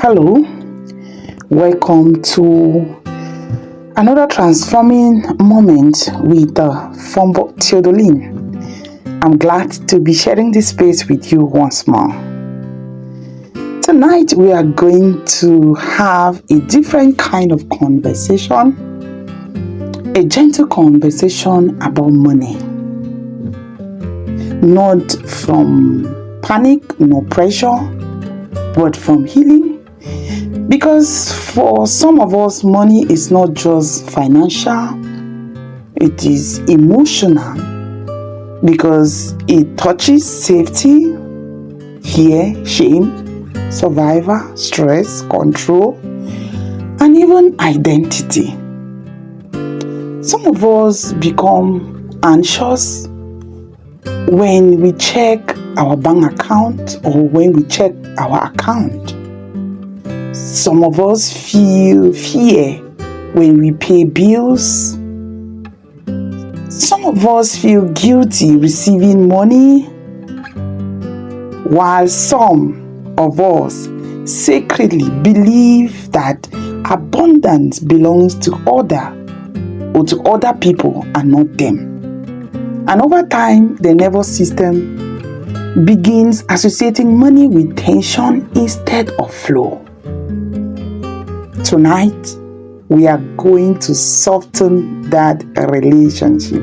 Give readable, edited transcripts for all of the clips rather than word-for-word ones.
Hello, welcome to another transforming moment with Fombo Theodoline. I'm glad to be sharing this space with you once more. Tonight we are going to have a different kind of conversation, a gentle conversation about money. Not from panic nor pressure, but from healing. Because for some of us, money is not just financial, it is emotional. Because it touches safety, fear, shame, survival, stress, control, and even identity. Some of us become anxious when we check our bank account or when we check our account. Some of us feel fear when we pay bills. Some of us feel guilty receiving money, while some of us secretly believe that abundance belongs to other people and not them. And over time, the nervous system begins associating money with tension instead of flow. Tonight, we are going to soften that relationship.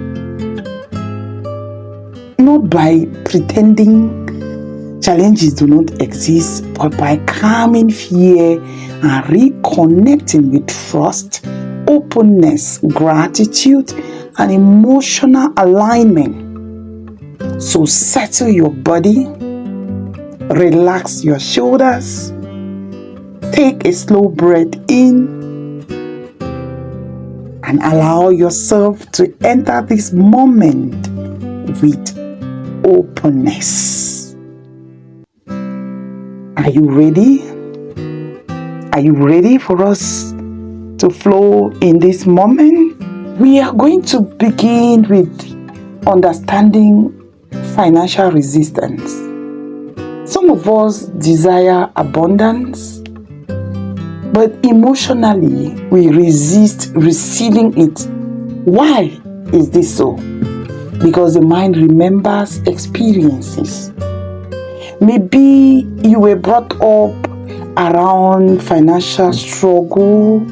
Not by pretending challenges do not exist, but by calming fear and reconnecting with trust, openness, gratitude, and emotional alignment. So settle your body, relax your shoulders, take a slow breath in, and allow yourself to enter this moment with openness. Are you ready? Are you ready for us to flow in this moment? We are going to begin with understanding financial resistance. Some of us desire abundance, but emotionally we resist receiving it. Why is this so? Because the mind remembers experiences. Maybe you were brought up around financial struggle,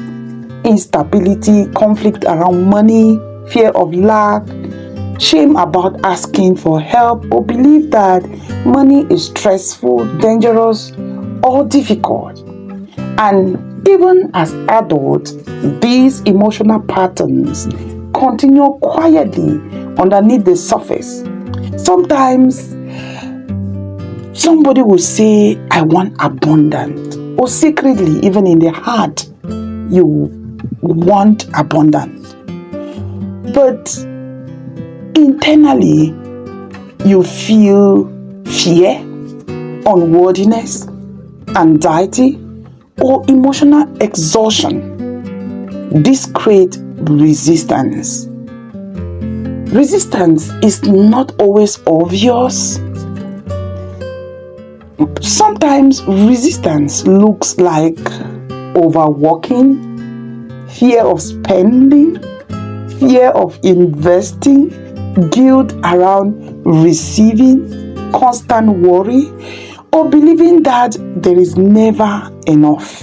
instability, conflict around money, fear of lack, shame about asking for help, or believe that money is stressful, dangerous, or difficult. And even as adults, these emotional patterns continue quietly underneath the surface. Sometimes somebody will say, I want abundance, or secretly, even in the heart, you want abundance. But internally, you feel fear, unworthiness, anxiety, or emotional exhaustion. This creates resistance. Resistance is not always obvious. Sometimes resistance looks like overworking, fear of spending, fear of investing, guilt around receiving, constant worry, or believing that there is never enough.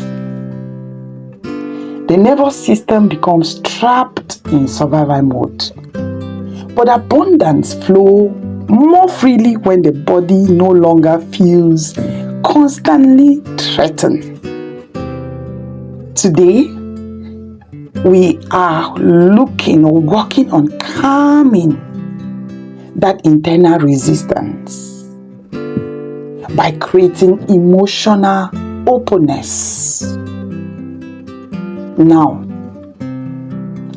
The nervous system becomes trapped in survival mode. But abundance flows more freely when the body no longer feels constantly threatened. Today, we are working on calming that internal resistance by creating emotional openness. Now,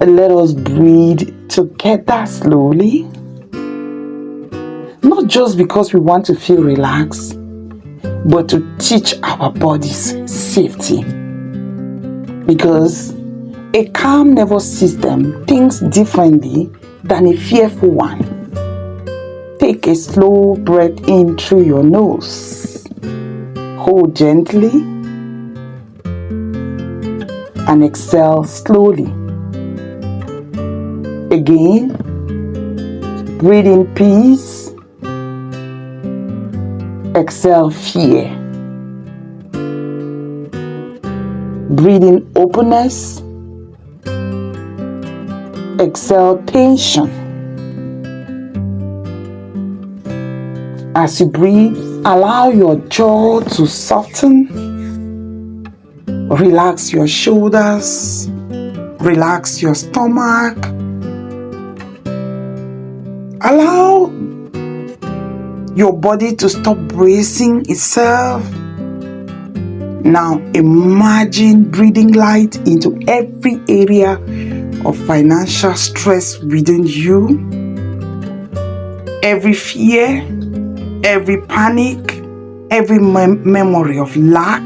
let us breathe together slowly. Not just because we want to feel relaxed, but to teach our bodies safety. Because a calm nervous system thinks differently than a fearful one. Take a slow breath in through your nose. Hold gently and exhale slowly. Again, breathe in peace, exhale fear. Breathe in openness, exhale tension. As you breathe, allow your jaw to soften. Relax your shoulders, relax your stomach. Allow your body to stop bracing itself. Now imagine breathing light into every area of financial stress within you. Every fear, every panic, every memory of lack,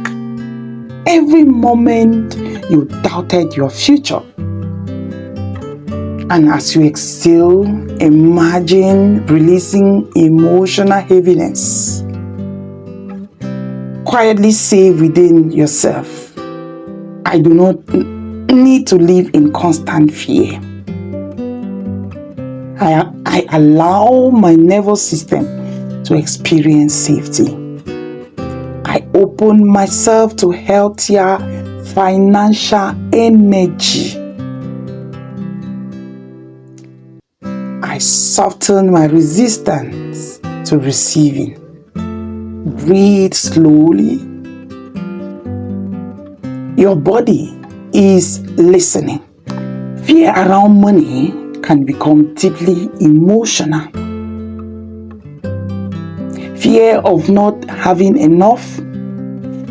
every moment you doubted your future. And as you exhale, imagine releasing emotional heaviness. Quietly say within yourself, I do not need to live in constant fear. I allow my nervous system to experience safety. I open myself to healthier financial energy. I soften my resistance to receiving. Breathe slowly. Your body is listening. Fear around money can become deeply emotional. Fear of not having enough,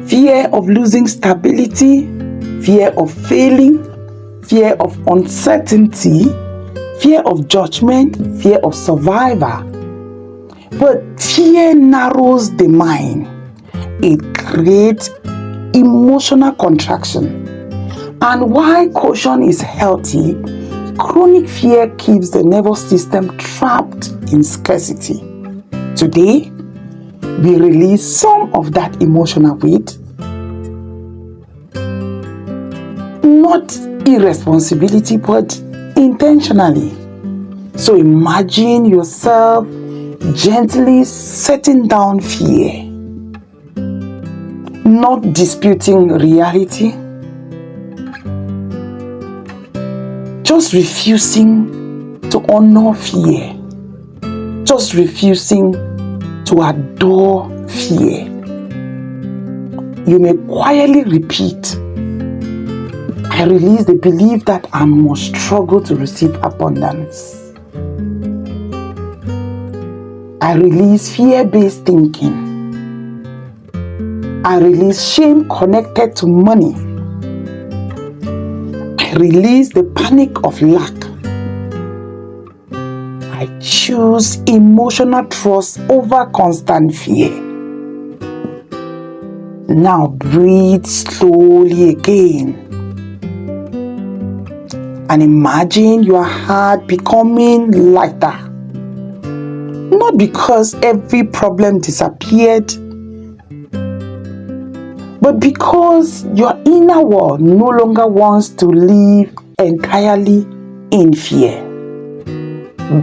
fear of losing stability, fear of failing, fear of uncertainty, fear of judgment, fear of survival. But fear narrows the mind. It creates emotional contraction. And while caution is healthy, chronic fear keeps the nervous system trapped in scarcity. Today, we release some of that emotional weight, not irresponsibility, but intentionally. So imagine yourself gently setting down fear, not disputing reality, just refusing to honor fear, just refusing to adore fear. You may quietly repeat, I release the belief that I must struggle to receive abundance. I release fear-based thinking. I release shame connected to money. I release the panic of lack. I choose emotional trust over constant fear. Now breathe slowly again. And imagine your heart becoming lighter. Not because every problem disappeared, but because your inner world no longer wants to live entirely in fear.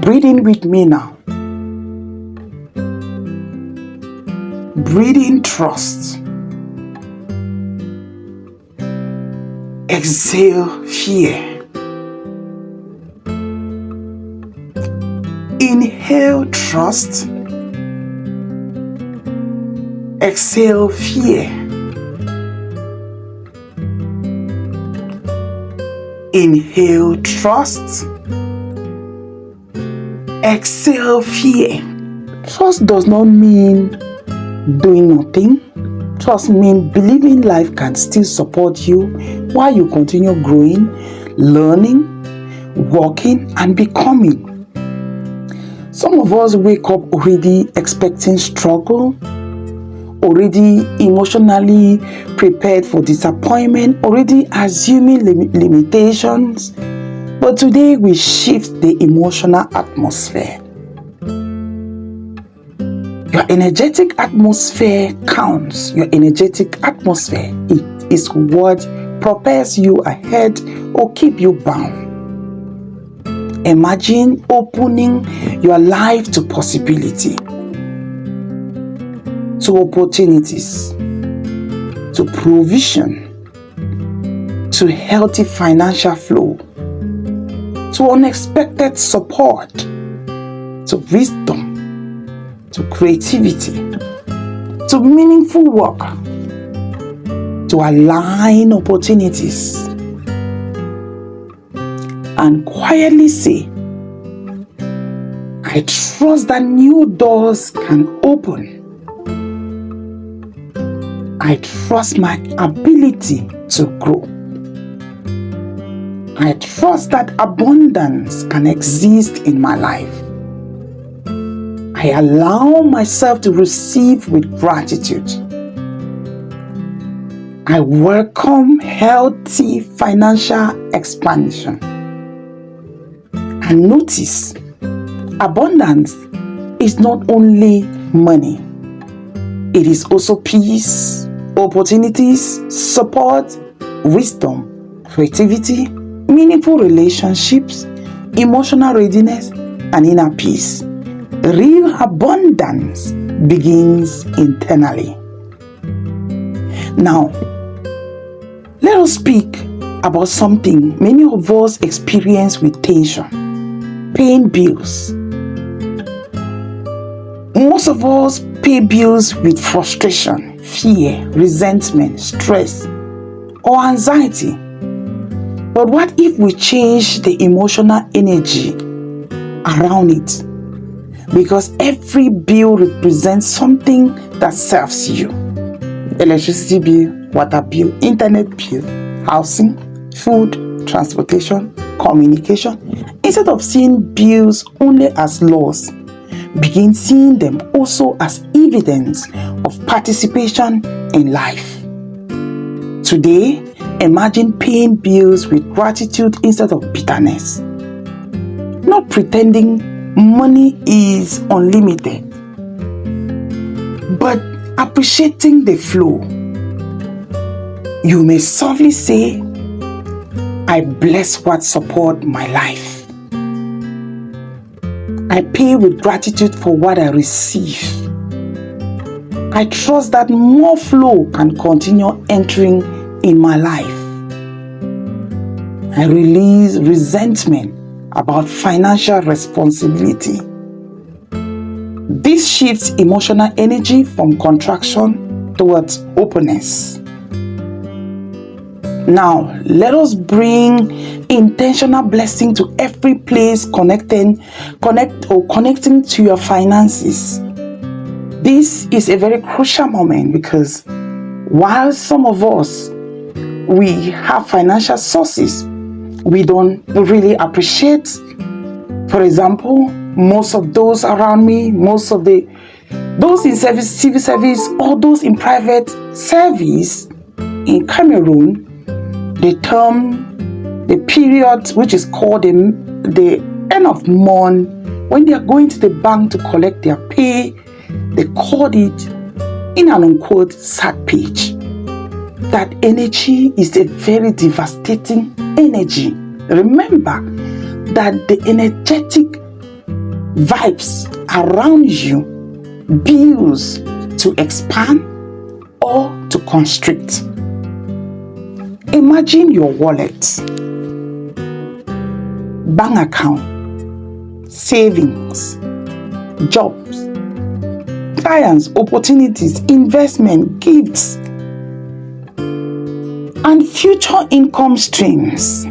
Breathe in with me now. Breathe in trust. Exhale fear. Inhale trust. Exhale fear. Inhale trust. Exhale fear. Trust does not mean doing nothing. Trust means believing life can still support you while you continue growing, learning, working, and becoming. Some of us wake up already expecting struggle, already emotionally prepared for disappointment, already assuming limitations. But today we shift the emotional atmosphere. Your energetic atmosphere counts. Your energetic atmosphere is what propels you ahead or keep you bound. Imagine opening your life to possibility, to opportunities, to provision, to healthy financial flow, to unexpected support, to wisdom, to creativity, to meaningful work, to align opportunities, and quietly say, I trust that new doors can open. I trust my ability to grow. I trust that abundance can exist in my life. I allow myself to receive with gratitude. I welcome healthy financial expansion. And notice, abundance is not only money. It is also peace, opportunities, support, wisdom, creativity, meaningful relationships, emotional readiness, and inner peace. Real abundance begins internally. Now, let us speak about something many of us experience with tension: paying bills. Most of us pay bills with frustration, fear, resentment, stress, or anxiety. But what if we change the emotional energy around it? Because every bill represents something that serves you. Electricity bill, water bill, internet bill, housing, food, transportation, communication. Instead of seeing bills only as loss, begin seeing them also as evidence of participation in life. Today, imagine paying bills with gratitude instead of bitterness. Not pretending money is unlimited, but appreciating the flow. You may softly say, I bless what support my life. I pay with gratitude for what I receive. I trust that more flow can continue entering in my life. I release resentment about financial responsibility. This shifts emotional energy from contraction towards openness. Now, let us bring intentional blessing to every place connecting to your finances. This is a very crucial moment because while some of us, we have financial sources, we don't really appreciate. For example, most of those around me, those in civil service, or those in private service in Cameroon, the period which is called the end of month, when they are going to the bank to collect their pay, they called it in an unquote sad page. That energy is a very devastating energy. Remember that the energetic vibes around you builds to expand or to constrict. Imagine your wallet, bank account, savings, jobs, clients, opportunities, investment, gifts, and future income streams.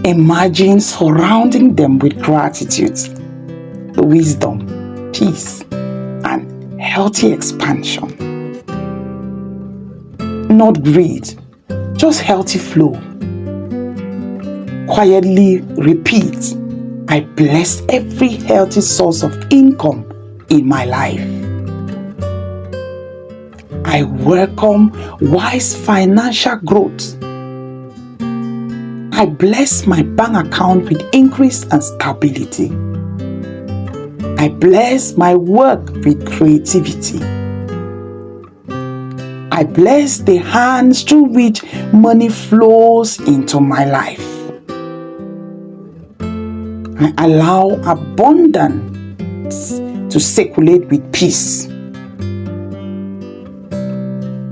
Imagine surrounding them with gratitude, wisdom, peace, and healthy expansion. Not greed, just healthy flow. Quietly repeat, I bless every healthy source of income in my life. I welcome wise financial growth. I bless my bank account with increase and stability. I bless my work with creativity. I bless the hands through which money flows into my life. I allow abundance to circulate with peace.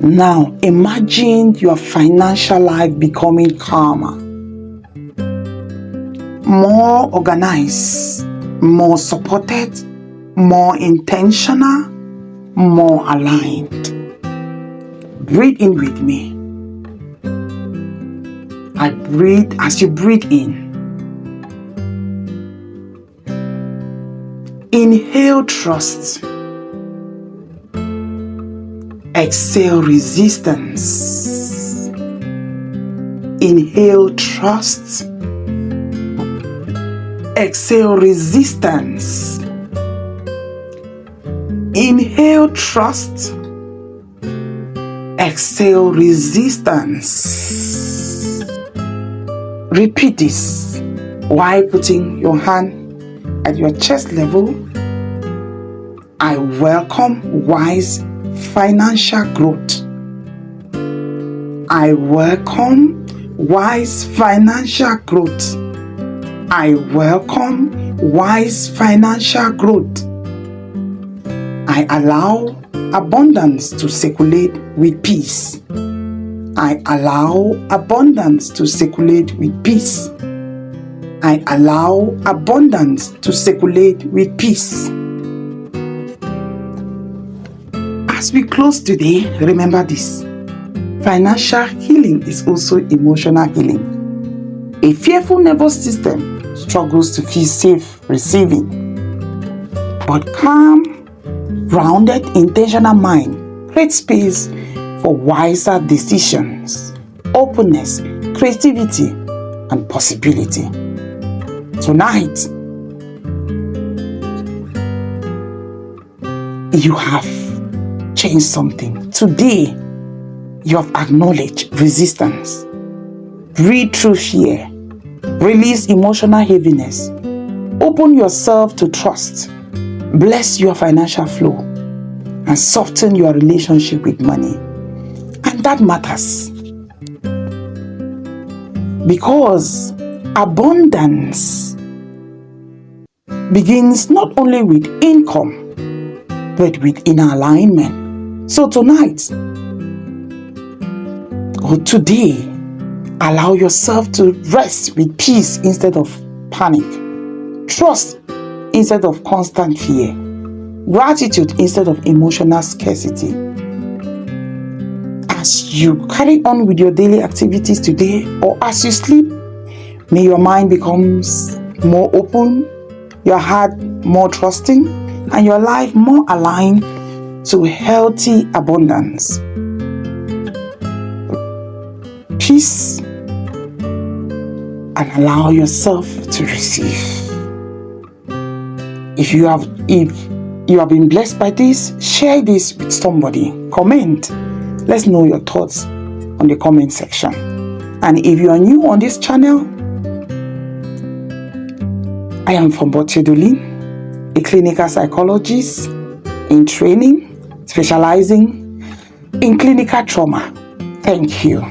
Now, imagine your financial life becoming calmer, more organized, more supported, more intentional, more aligned. Breathe in with me. I breathe as you breathe in. Inhale trust. Exhale resistance. Inhale trust. Exhale resistance. Inhale trust. Exhale resistance. Repeat this while putting your hand at your chest level. I welcome wise financial growth. I welcome wise financial growth. I welcome wise financial growth. I allow abundance to circulate with peace. I allow abundance to circulate with peace. I allow abundance to circulate with peace. As we close today, remember this. Financial healing is also emotional healing. A fearful nervous system struggles to feel safe receiving. But calm, grounded, intentional mind creates space for wiser decisions, openness, creativity, and possibility. Tonight, you have changed something. Today, you have acknowledged resistance. Breathe through fear. Release emotional heaviness. Open yourself to trust. Bless your financial flow and soften your relationship with money. And that matters. Because abundance begins not only with income, but with inner alignment. So tonight, or today, allow yourself to rest with peace instead of panic, trust instead of constant fear, gratitude instead of emotional scarcity. As you carry on with your daily activities today, or as you sleep, may your mind becomes more open, your heart more trusting, and your life more aligned to healthy abundance, peace, and allow yourself to receive. If you have been blessed by this, share this with somebody. Comment. Let's know your thoughts on the comment section. And if you are new on this channel, I am from Botedolin, a clinical psychologist in training, specializing in clinical trauma. Thank you.